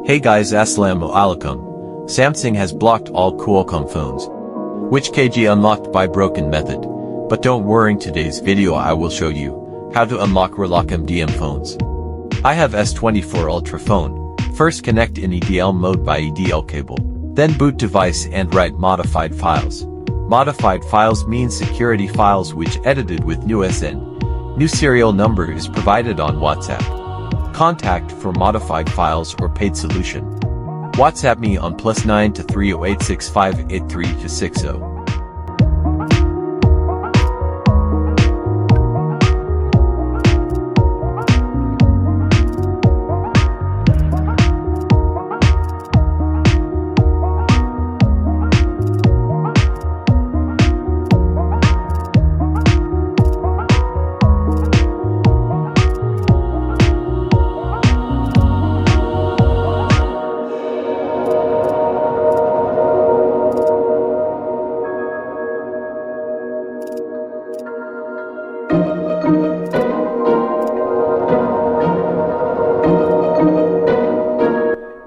Hey guys, Assalamu alaikum. Samsung has blocked all Qualcomm phones, which KG unlocked by broken method. But don't worry, in today's video I will show you how to unlock Relock MDM phones. I have S24 Ultra phone. First connect in EDL mode by EDL cable. Then boot device and write modified files. Modified files means security files which edited with new SN. New serial number is provided on WhatsApp. Contact for modified files or paid solution. WhatsApp me on +9 to 3086583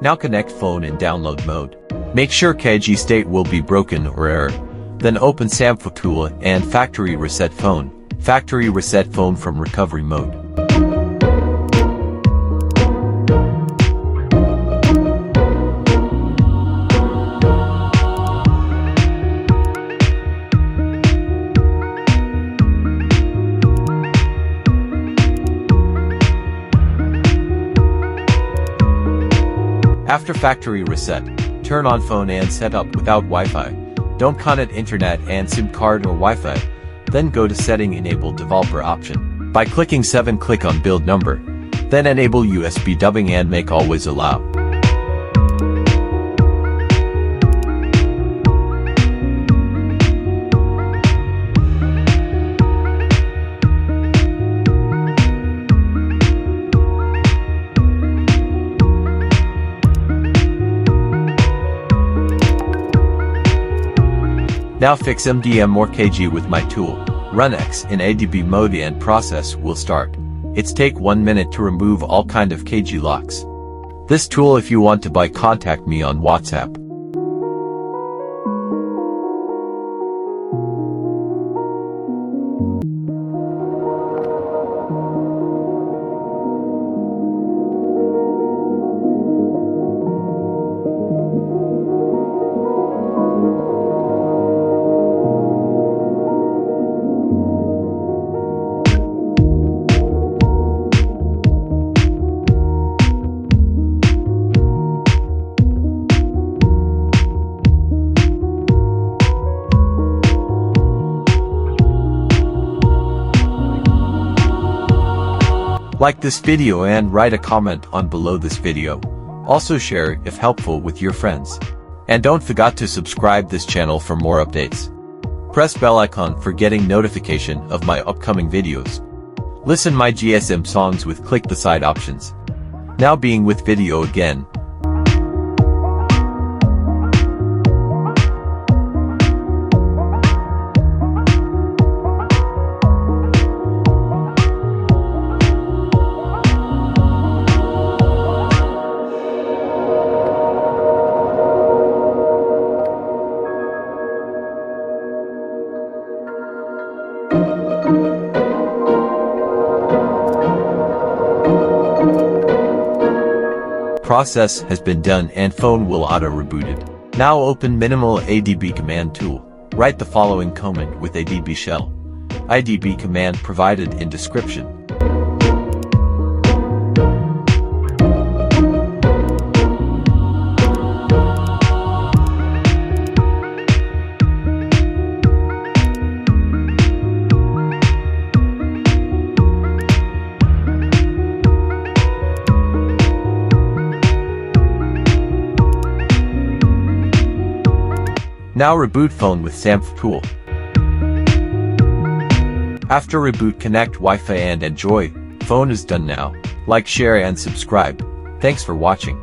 Now connect phone in download mode. Make sure KG state will be broken or error. Then open Unlocktool and factory reset phone. Factory reset phone from recovery mode. After factory reset, turn on phone and set up without Wi-Fi. Don't connect internet and SIM card or Wi-Fi. Then go to setting enable developer option. By clicking 7 click on build number. Then enable USB dubbing and make always allow. Now fix MDM or KG with my tool. Run X in ADB mode and process will start. It's take 1 minute to remove all kind of KG locks. This tool if you want to buy contact me on WhatsApp. Like this video and write a comment on below this video. Also share if helpful with your friends. And don't forget to subscribe this channel for more updates. Press bell icon for getting notification of my upcoming videos. Listen my GSM songs with click the side options. Now being with video again. Process has been done and phone will auto-rebooted. Now open minimal ADB command tool. Write the following command with ADB shell. ADB command provided in description. Now reboot phone with Unlocktool. After reboot connect Wi-Fi and enjoy. Phone is done now. Like, share and subscribe. Thanks for watching.